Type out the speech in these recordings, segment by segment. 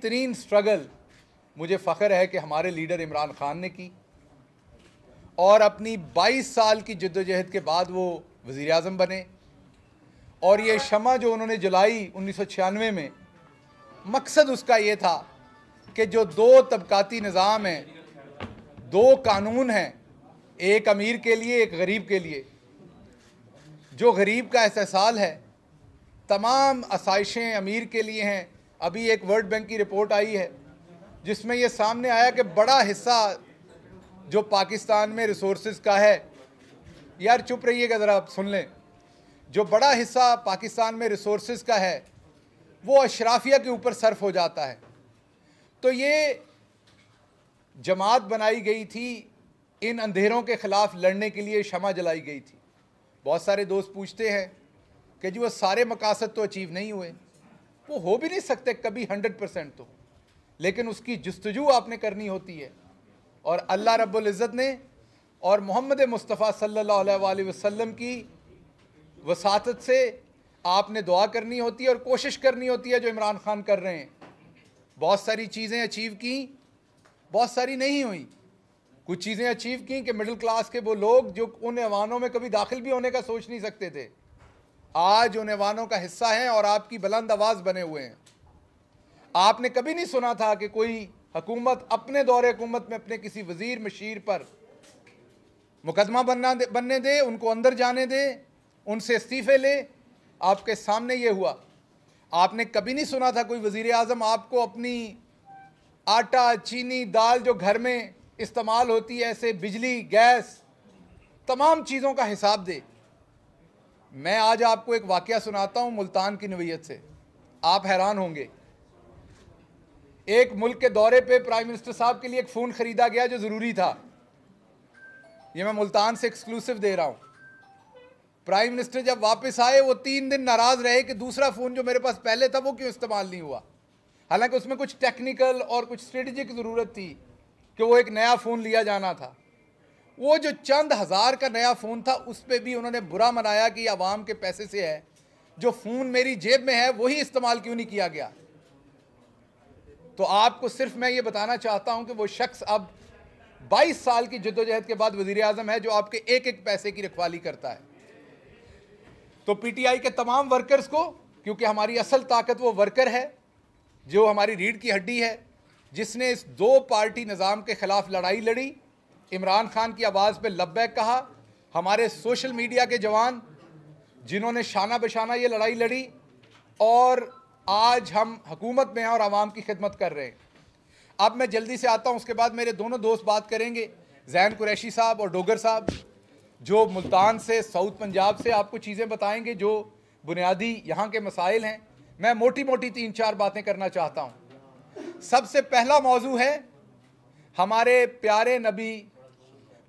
बेहतरीन स्ट्रगल मुझे फ़ख्र है कि हमारे लीडर इमरान खान ने की, और अपनी 22 साल की जद्दोजहद के बाद वो वज़ीर आज़म बने। और ये शमा जो उन्होंने जलाई 1996 में, मकसद उसका ये था कि जो दो तबकाती निज़ाम हैं, दो कानून हैं, एक अमीर के लिए एक गरीब के लिए, जो गरीब का इस्तेसाल है तमाम आसाइशें अमीर के लिए हैं। अभी एक वर्ल्ड बैंक की रिपोर्ट आई है जिसमें ये सामने आया कि बड़ा हिस्सा जो पाकिस्तान में रिसोर्सेज का है, यार चुप रहिएगा ज़रा, आप सुन लें, जो बड़ा हिस्सा पाकिस्तान में रिसोर्सेज का है वो अशराफिया के ऊपर सर्फ हो जाता है। तो ये जमात बनाई गई थी, इन अंधेरों के ख़िलाफ़ लड़ने के लिए शमा जलाई गई थी। बहुत सारे दोस्त पूछते हैं कि जी वो सारे मकासद तो अचीव नहीं हुए, वो हो भी नहीं सकते कभी 100% तो, लेकिन उसकी जस्तजू आपने करनी होती है। और अल्लाह रब्बुल इज़्ज़त ने और मोहम्मद मुस्तफ़ा सल्लल्लाहु अलैहि वसल्लम की वसातत से आपने दुआ करनी होती है और कोशिश करनी होती है, जो इमरान खान कर रहे हैं। बहुत सारी चीज़ें अचीव की, बहुत सारी नहीं हुई। कुछ चीज़ें अचीव की कि मिडिल क्लास के वो लोग जो उन ऐवानों में कभी दाखिल भी होने का सोच नहीं सकते थे, आज उन ऐवानों का हिस्सा हैं और आपकी बुलंद आवाज़ बने हुए हैं। आपने कभी नहीं सुना था कि कोई हुकूमत अपने दौरे हुकूमत में अपने किसी वज़ीर मशीर पर मुकदमा बनने दे, उनको अंदर जाने दे, उनसे इस्तीफ़े ले। आपके सामने ये हुआ। आपने कभी नहीं सुना था कोई वज़ीर आज़म आपको अपनी आटा, चीनी, दाल जो घर में इस्तेमाल होती है, ऐसे बिजली, गैस, तमाम चीज़ों का हिसाब दे। मैं आज आपको एक वाक़या सुनाता हूँ मुल्तान की नवीयत से, आप हैरान होंगे। एक मुल्क के दौरे पे प्राइम मिनिस्टर साहब के लिए एक फ़ोन ख़रीदा गया जो ज़रूरी था। ये मैं मुल्तान से एक्सक्लूसिव दे रहा हूँ। प्राइम मिनिस्टर जब वापस आए वो 3 दिन नाराज़ रहे कि दूसरा फ़ोन जो मेरे पास पहले था वो क्यों इस्तेमाल नहीं हुआ। हालांकि उसमें कुछ टेक्निकल और कुछ स्ट्रेटजिक ज़रूरत थी कि वो एक नया फ़ोन लिया जाना था। वो जो चंद हज़ार का नया फ़ोन था उस पर भी उन्होंने बुरा मनाया कि आवाम के पैसे से है, जो फ़ोन मेरी जेब में है वही इस्तेमाल क्यों नहीं किया गया। तो आपको सिर्फ मैं ये बताना चाहता हूँ कि वो शख्स अब 22 साल की जद्दोजहद के बाद वज़ीर आज़म है, जो आपके एक एक पैसे की रखवाली करता है। तो पीटीआई के तमाम वर्कर्स को, क्योंकि हमारी असल ताकत वो वर्कर है, जो हमारी रीढ़ की हड्डी है, जिसने इस दो पार्टी निज़ाम के ख़िलाफ़ लड़ाई लड़ी, इमरान खान की आवाज़ पे लब्बैक कहा, हमारे सोशल मीडिया के जवान जिन्होंने शाना बशाना ये लड़ाई लड़ी, और आज हम हुकूमत में हैं और आवाम की खिदमत कर रहे हैं। अब मैं जल्दी से आता हूँ, उसके बाद मेरे दोनों दोस्त बात करेंगे, ज़ैन कुरैशी साहब और डोगर साहब, जो मुल्तान से, साउथ पंजाब से आपको चीज़ें बताएंगे जो बुनियादी यहाँ के मसाइल हैं। मैं मोटी मोटी 3-4 बातें करना चाहता हूँ। सबसे पहला मौजू है हमारे प्यारे नबी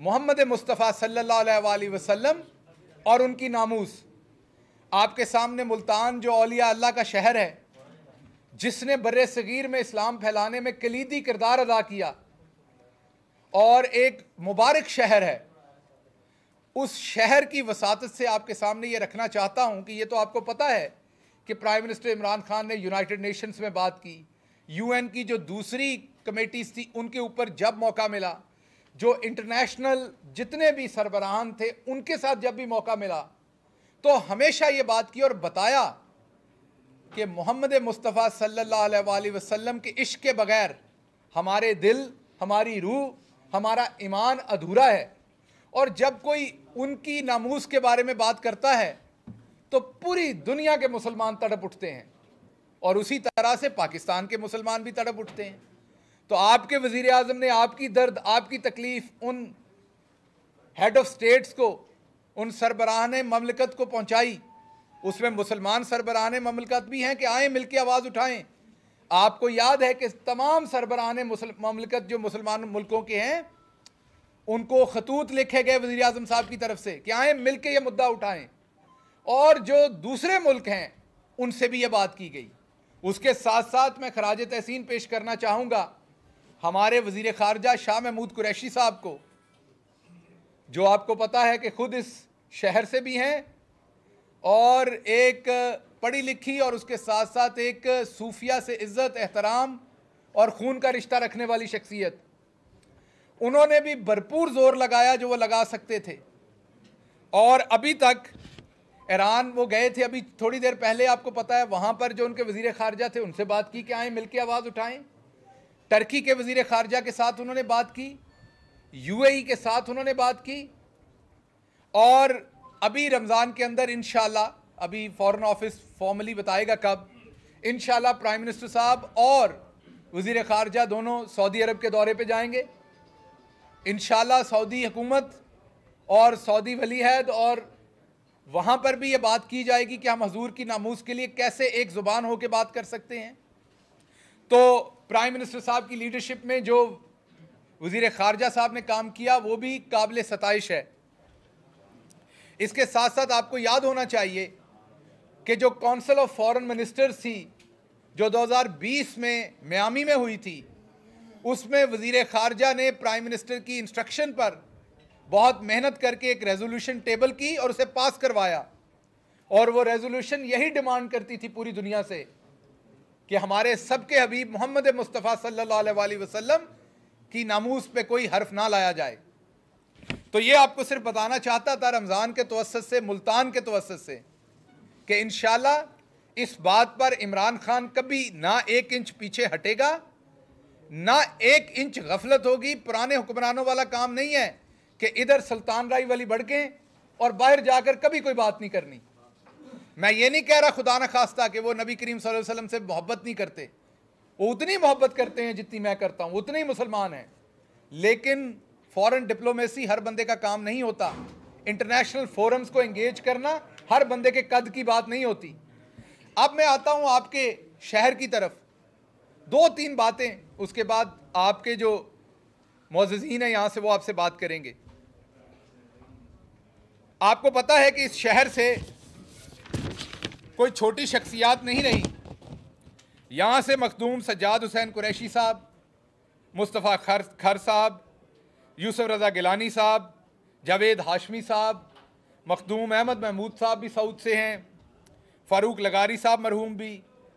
मोहम्मद मुस्तफ़ा सल्लल्लाहु अलैहि वसल्लम और उनकी नामूस। आपके सामने मुल्तान जो औलिया अल्लाह का शहर है, जिसने बर्रे सगीर में इस्लाम फैलाने में कलीदी किरदार अदा किया और एक मुबारक शहर है, उस शहर की वसातत से आपके सामने ये रखना चाहता हूँ कि ये तो आपको पता है कि प्राइम मिनिस्टर इमरान खान ने यूनाइटेड नेशंस में बात की, यूएन की जो दूसरी कमेटीज़ थी उनके ऊपर जब मौका मिला, जो इंटरनेशनल जितने भी सरबराहान थे उनके साथ जब भी मौका मिला, तो हमेशा ये बात की और बताया कि मोहम्मद मुस्तफ़ा सल्लल्लाहु अलैहि वसल्लम के इश्क के बग़ैर हमारे दिल, हमारी रूह, हमारा ईमान अधूरा है। और जब कोई उनकी नामूस के बारे में बात करता है तो पूरी दुनिया के मुसलमान तड़प उठते हैं, और उसी तरह से पाकिस्तान के मुसलमान भी तड़प उठते हैं। तो आपके वज़ीर आज़म ने आपकी दर्द, आपकी तकलीफ़ उन हेड ऑफ स्टेट्स को, उन सरबराहान ममलकत को पहुँचाई। उसमें मुसलमान सरबराहान ममलकत भी हैं कि आएँ मिल के आवाज़ उठाएँ। आपको याद है कि तमाम सरबराहान ममलकत जो मुसलमान मुल्कों के हैं, उनको खतूत लिखे गए वज़ीर आज़म साहब की तरफ से कि आएँ मिल के ये मुद्दा उठाएँ, और जो दूसरे मुल्क हैं उनसे भी ये बात की गई। उसके साथ साथ मैं खराज तहसीन पेश करना चाहूँगा हमारे वज़ीर ख़ारजा शाह महमूद कुरैशी साहब को, जो आपको पता है कि ख़ुद इस शहर से भी हैं और एक पढ़ी लिखी और उसके साथ साथ एक सूफिया से इज़्ज़त एहतराम और खून का रिश्ता रखने वाली शख्सियत, उन्होंने भी भरपूर जोर लगाया जो वो लगा सकते थे। और अभी तक ईरान वो गए थे, अभी थोड़ी देर पहले आपको पता है, वहाँ पर जो उनके वज़ीर ख़ारजा थे उनसे बात की कि आए मिल के आवाज़ उठाएं। टर्की के वज़ीर ख़ारजा के साथ उन्होंने बात की, यूएई के साथ उन्होंने बात की, और अभी रमज़ान के अंदर इंशाल्लाह, अभी फ़ॉरेन ऑफिस फॉर्मली बताएगा कब, इंशाल्लाह प्राइम मिनिस्टर साहब और वज़ीर ख़ारजा दोनों सऊदी अरब के दौरे पे जाएंगे। इंशाल्लाह सऊदी हुकूमत और सऊदी वली अहद, और वहाँ पर भी ये बात की जाएगी कि हम हजूर की नामूस के लिए कैसे एक ज़ुबान होकर बात कर सकते हैं। तो प्राइम मिनिस्टर साहब की लीडरशिप में जो वज़ीर ख़ारजा साहब ने काम किया वो भी काबिल सताइश है। इसके साथ साथ आपको याद होना चाहिए कि जो काउंसिल ऑफ फॉरेन मिनिस्टर्स थी जो 2020 में मियामी में हुई थी, उसमें वज़ीर ख़ारजा ने प्राइम मिनिस्टर की इंस्ट्रक्शन पर बहुत मेहनत करके एक रेजोल्यूशन टेबल की और उसे पास करवाया। और वो रेजोल्यूशन यही डिमांड करती थी पूरी दुनिया से कि हमारे सबके हबीब मोहम्मद मुस्तफ़ा सल्लल्लाहु अलैहि वसल्लम की नामूस पे कोई हर्फ ना लाया जाए। तो ये आपको सिर्फ बताना चाहता था रमज़ान के तवस्सुत से, मुल्तान के तवस्सुत से, कि इंशाल्लाह इस बात पर इमरान खान कभी ना एक इंच पीछे हटेगा, ना एक इंच गफलत होगी। पुराने हुक्मरानों वाला काम नहीं है कि इधर सुल्तान राय वाली बढ़कें और बाहर जाकर कभी कोई बात नहीं करनी। मैं ये नहीं कह रहा खुदा न खास्ता कि वो नबी करीम सल्लल्लाहु अलैहि वसल्लम से मोहब्बत नहीं करते, वो उतनी मोहब्बत करते हैं जितनी मैं करता हूँ, उतने ही मुसलमान हैं। लेकिन फॉरेन डिप्लोमेसी हर बंदे का काम नहीं होता, इंटरनेशनल फोरम्स को एंगेज करना हर बंदे के कद की बात नहीं होती। अब मैं आता हूँ आपके शहर की तरफ, 2-3 बातें, उसके बाद आपके जो मुअज़्ज़िज़ीन हैं यहाँ से वो आपसे बात करेंगे। आपको पता है कि इस शहर से कोई छोटी शख्सियात नहीं रही। यहाँ से मखदूम सज्जाद हुसैन कुरैशी साहब, मुस्तफ़ा खर साहब, यूसुफ रज़ा गिलानी साहब, जावेद हाशमी साहब, मखदूम अहमद महमूद साहब भी सऊद से हैं, फ़ारूक लगारी साहब मरहूम भी,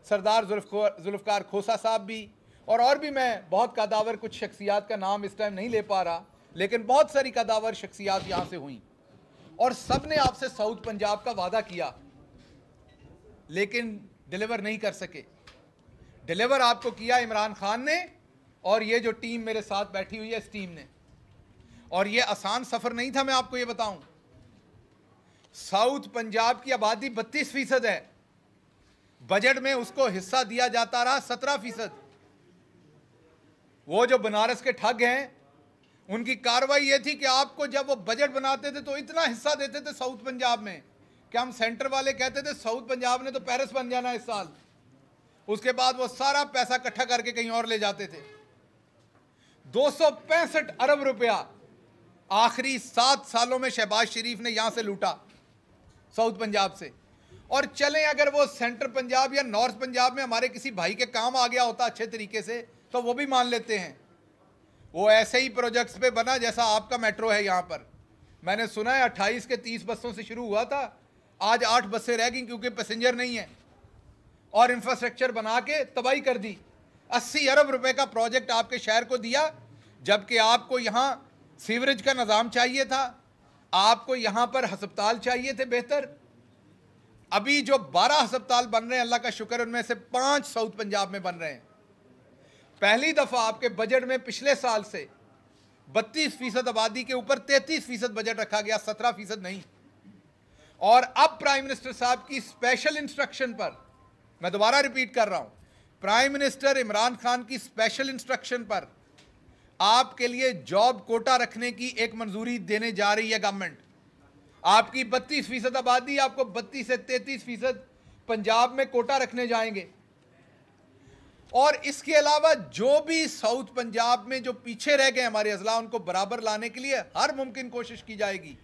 सरदार जुल्फ़कार खोसा साहब भी, और भी मैं बहुत कदावर कुछ शख्सियात का नाम इस टाइम नहीं ले पा रहा, लेकिन बहुत सारी कदावर शख्सियात यहाँ से हुई। और सब ने आपसे साउथ पंजाब का वादा किया लेकिन डिलीवर नहीं कर सके। डिलीवर आपको किया इमरान खान ने और ये जो टीम मेरे साथ बैठी हुई है इस टीम ने। और ये आसान सफ़र नहीं था, मैं आपको ये बताऊं। साउथ पंजाब की आबादी 32% है, बजट में उसको हिस्सा दिया जाता रहा 17%। वो जो बनारस के ठग हैं उनकी कार्रवाई ये थी कि आपको जब वो बजट बनाते थे तो इतना हिस्सा देते थे साउथ पंजाब में कि हम सेंटर वाले कहते थे साउथ पंजाब ने तो पेरिस बन जाना इस साल। उसके बाद वो सारा पैसा इकट्ठा करके कहीं और ले जाते थे। 265 अरब रुपया आखिरी 7 सालों में शहबाज शरीफ ने यहां से लूटा साउथ पंजाब से। और चलें अगर वो सेंटर पंजाब या नॉर्थ पंजाब में हमारे किसी भाई के काम आ गया होता अच्छे तरीके से तो वो भी मान लेते हैं। वो ऐसे ही प्रोजेक्ट्स पे बना जैसा आपका मेट्रो है यहाँ पर। मैंने सुना है 28 के 30 बसों से शुरू हुआ था, आज 8 बसें रह गई क्योंकि पैसेंजर नहीं है। और इंफ्रास्ट्रक्चर बना के तबाही कर दी। 80 अरब रुपए का प्रोजेक्ट आपके शहर को दिया, जबकि आपको यहाँ सीवरेज का निज़ाम चाहिए था, आपको यहाँ पर हस्पताल चाहिए थे बेहतर। अभी जो 12 हस्पताल बन रहे हैं अल्लाह का शुक्र, उनमें से 5 साउथ पंजाब में बन रहे हैं। पहली दफ़ा आपके बजट में पिछले साल से 32% आबादी के ऊपर 33% बजट रखा गया, 17% नहीं। और अब प्राइम मिनिस्टर साहब की स्पेशल इंस्ट्रक्शन पर, मैं दोबारा रिपीट कर रहा हूं, प्राइम मिनिस्टर इमरान खान की स्पेशल इंस्ट्रक्शन पर आपके लिए जॉब कोटा रखने की एक मंजूरी देने जा रही है गवर्नमेंट। आपकी 32% आबादी, आपको 32 से 33% पंजाब में कोटा रखने जाएंगे। और इसके अलावा जो भी साउथ पंजाब में जो पीछे रह गए हमारे अजला, उनको बराबर लाने के लिए हर मुमकिन कोशिश की जाएगी।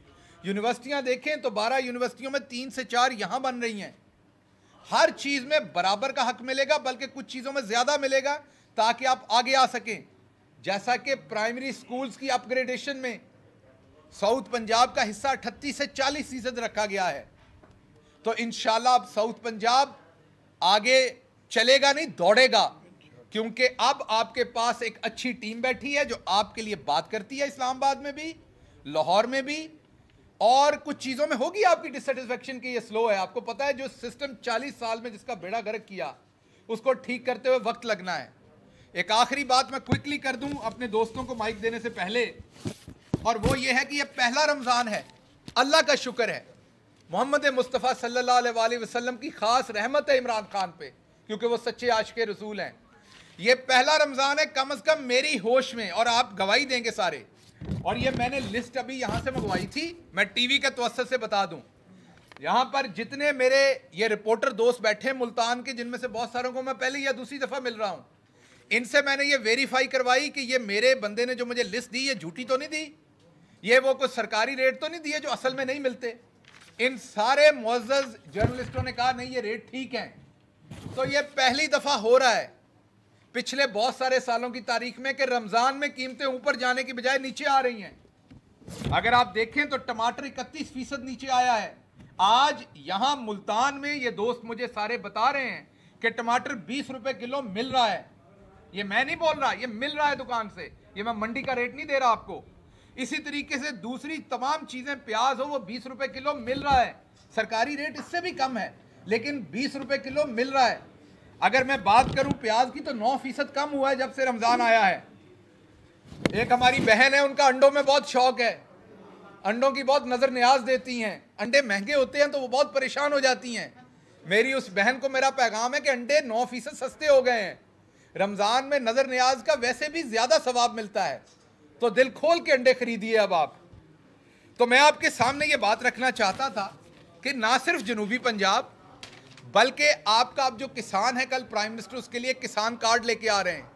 यूनिवर्सिटियां देखें तो 12 यूनिवर्सिटियों में 3 से 4 यहां बन रही हैं। हर चीज में बराबर का हक मिलेगा, बल्कि कुछ चीजों में ज्यादा मिलेगा ताकि आप आगे आ सकें। जैसा कि प्राइमरी स्कूल्स की अपग्रेडेशन में साउथ पंजाब का हिस्सा 38 से 40% रखा गया है। तो इंशाल्लाह अब साउथ पंजाब आगे चलेगा नहीं, दौड़ेगा, क्योंकि अब आपके पास एक अच्छी टीम बैठी है जो आपके लिए बात करती है, इस्लामाबाद में भी, लाहौर में भी, और कुछ चीज़ों में होगी आपकी डिससेटिस्फेक्शन कि ये स्लो है। आपको पता है जो सिस्टम 40 साल में जिसका बेड़ा गर्क किया उसको ठीक करते हुए वक्त लगना है। एक आखिरी बात मैं क्विकली कर दूं अपने दोस्तों को माइक देने से पहले, और वो ये है कि ये पहला रमज़ान है, अल्लाह का शुक्र है, मोहम्मद मुस्तफ़ा सल्लल्लाहु अलैहि वसल्लम की खास रहमत है इमरान खान पे, क्योंकि वो सच्चे आशिक़ रसूल हैं। ये पहला रमज़ान है कम से कम मेरी होश में, और आप गवाही देंगे सारे। और ये मैंने लिस्ट अभी यहाँ से मंगवाई थी, मैं टीवी के तवस्सुत से बता दूँ, यहाँ पर जितने मेरे ये रिपोर्टर दोस्त बैठे हैं मुल्तान के, जिनमें से बहुत सारों को मैं पहले या दूसरी दफ़ा मिल रहा हूँ, इनसे मैंने ये वेरीफाई करवाई कि ये मेरे बंदे ने जो मुझे लिस्ट दी ये झूठी तो नहीं दी, ये वो कुछ सरकारी रेट तो नहीं दिए जो असल में नहीं मिलते। इन सारे मुअज़्ज़ज़ जर्नलिस्टों ने कहा नहीं ये रेट ठीक हैं। तो ये पहली दफ़ा हो रहा है पिछले बहुत सारे सालों की तारीख में कि रमज़ान में कीमतें ऊपर जाने की बजाय नीचे आ रही हैं। अगर आप देखें तो टमाटर 31% नीचे आया है। आज यहां मुल्तान में ये दोस्त मुझे सारे बता रहे हैं कि टमाटर 20 रुपए किलो मिल रहा है। ये मैं नहीं बोल रहा, ये मिल रहा है दुकान से, ये मैं मंडी का रेट नहीं दे रहा आपको। इसी तरीके से दूसरी तमाम चीज़ें, प्याज हो वो 20 रुपए किलो मिल रहा है, सरकारी रेट इससे भी कम है लेकिन 20 रुपए किलो मिल रहा है। अगर मैं बात करूं प्याज की तो 9% कम हुआ है जब से रमज़ान आया है। एक हमारी बहन है, उनका अंडों में बहुत शौक है, अंडों की बहुत नज़र न्याज देती हैं, अंडे महंगे होते हैं तो वो बहुत परेशान हो जाती हैं। मेरी उस बहन को मेरा पैगाम है कि अंडे 9% सस्ते हो गए हैं, रमज़ान में नज़र न्याज का वैसे भी ज़्यादा सवाब मिलता है, तो दिल खोल के अंडे खरीदिए अब आप। तो मैं आपके सामने ये बात रखना चाहता था कि ना सिर्फ जनूबी पंजाब बल्कि आपका अब जो किसान है, कल प्राइम मिनिस्टर उसके लिए किसान कार्ड लेके आ रहे हैं।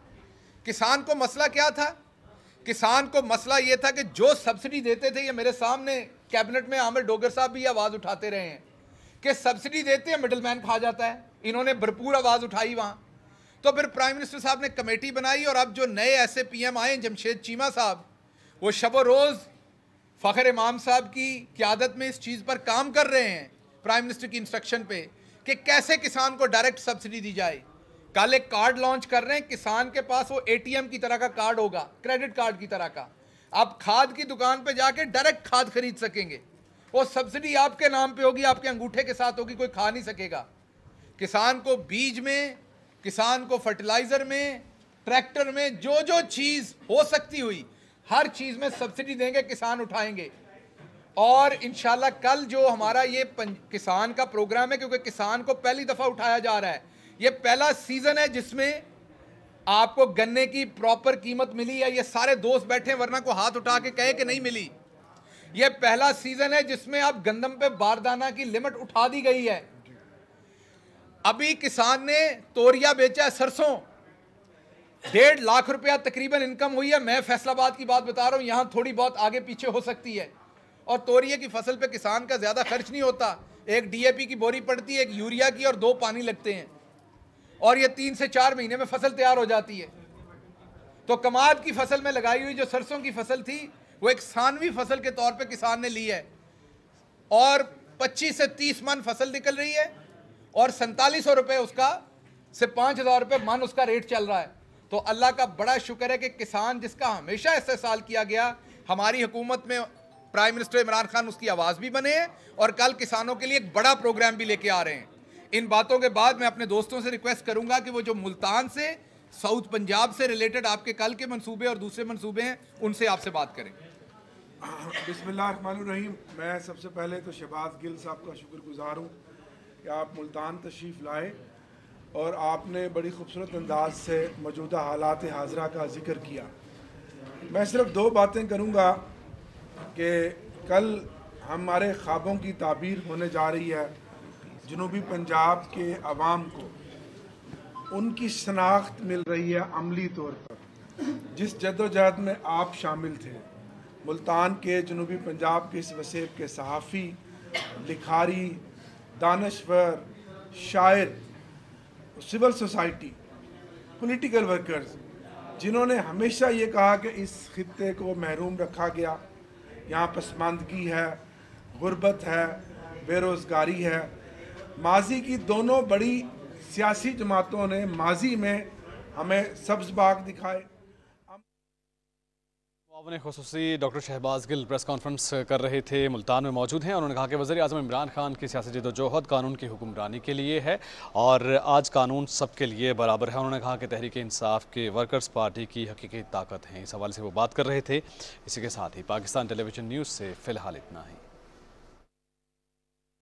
किसान को मसला क्या था? किसान को मसला ये था कि जो सब्सिडी देते थे, ये मेरे सामने कैबिनेट में आमिर डोगर साहब भी आवाज़ उठाते रहे हैं कि सब्सिडी देते हैं मिडल मैन खा जाता है। इन्होंने भरपूर आवाज़ उठाई वहाँ। तो फिर प्राइम मिनिस्टर साहब ने कमेटी बनाई और अब जो नए ऐसे PM आए जमशेद चीमा साहब, वो शब रोज़ फ़खर इमाम साहब की क़यादत में इस चीज़ पर काम कर रहे हैं, प्राइम मिनिस्टर की इंस्ट्रक्शन पे, कि कैसे किसान को डायरेक्ट सब्सिडी दी जाए। कल एक कार्ड लॉन्च कर रहे हैं, किसान के पास वो ATM की तरह का कार्ड होगा, क्रेडिट कार्ड की तरह का। आप खाद की दुकान पे जाके डायरेक्ट खाद खरीद सकेंगे, वो सब्सिडी आपके नाम पे होगी, आपके अंगूठे के साथ होगी, कोई खा नहीं सकेगा। किसान को बीज में, किसान को फर्टिलाइज़र में, ट्रैक्टर में, जो जो चीज़ हो सकती हुई हर चीज़ में सब्सिडी देंगे, किसान उठाएंगे। और इंशाल्लाह कल जो हमारा ये किसान का प्रोग्राम है, क्योंकि किसान को पहली दफ़ा उठाया जा रहा है, ये पहला सीज़न है जिसमें आपको गन्ने की प्रॉपर कीमत मिली है। ये सारे दोस्त बैठे हैं, वरना को हाथ उठा के कहे कि नहीं मिली। ये पहला सीज़न है जिसमें अब गंदम पे बारदाना की लिमिट उठा दी गई है। अभी किसान ने तोरिया बेचा है, सरसों 1.5 लाख रुपया तकरीबन इनकम हुई है। मैं फैसलाबाद की बात बता रहा हूँ, यहाँ थोड़ी बहुत आगे पीछे हो सकती है। और तोरिए की फसल पे किसान का ज़्यादा खर्च नहीं होता, एक DAP की बोरी पड़ती है, एक यूरिया की, और 2 पानी लगते हैं, और ये 3 से 4 महीने में फसल तैयार हो जाती है। तो कमाद की फसल में लगाई हुई जो सरसों की फसल थी, वो एक सानवी फसल के तौर पे किसान ने ली है, और 25 से 30 मन फसल निकल रही है, और 4700 रुपये उसका से 5000 रुपये मन उसका रेट चल रहा है। तो अल्लाह का बड़ा शुक्र है कि किसान, जिसका हमेशा इस्तेहसाल किया गया, हमारी हुकूमत में प्राइम मिनिस्टर इमरान खान उसकी आवाज़ भी बने हैं, और कल किसानों के लिए एक बड़ा प्रोग्राम भी लेके आ रहे हैं। इन बातों के बाद मैं अपने दोस्तों से रिक्वेस्ट करूंगा कि वो जो मुल्तान से, साउथ पंजाब से रिलेटेड आपके कल के मंसूबे और दूसरे मंसूबे हैं, उनसे आपसे बात करें। बिस्मिल्लाहिर्रहमानिर्रहीम। मैं सबसे पहले तो शहबाज गिल साहब का शुक्रगुजार हूँ कि आप मुल्तान तशरीफ़ लाए और आपने बड़ी खूबसूरत अंदाज से मौजूदा हालात हाज़रा का जिक्र किया। मैं सिर्फ 2 बातें करूँगा कि कल हमारे ख्वाबों की ताबीर होने जा रही है। जनूबी पंजाब के अवाम को उनकी शनाख्त मिल रही है अमली तौर पर, जिस जद्दोजहद में आप शामिल थे। मुल्तान के जनूबी पंजाब के इस वसेब के सहाफ़ी, लिखारी, दानश्वर, शायर, सिविल सोसाइटी, पॉलिटिकल वर्कर्स, जिन्होंने हमेशा ये कहा कि इस खित्ते को महरूम रखा गया, यहाँ पसमानदगी है, गुर्बत है, बेरोज़गारी है। माजी की दोनों बड़ी सियासी जमातों ने माजी में हमें सब्ज़ बाग दिखाए। मुआविन ख़ुसूसी doctor Shahbaz Gill press conference कर रहे थे, मुल्तान में मौजूद हैं। उन्होंने कहा कि वज़ीर आज़म इमरान खान की सियासी जद्दोजहद कानून की हुक्मरानी के लिए है और आज कानून सबके लिए बराबर है। उन्होंने कहा कि तहरीक इंसाफ के वर्कर्स पार्टी की हकीकी ताकत हैं। इस हवाले से वो बात कर रहे थे। इसी के साथ ही पाकिस्तान टेलीविज़न न्यूज़ से फ़िलहाल इतना ही।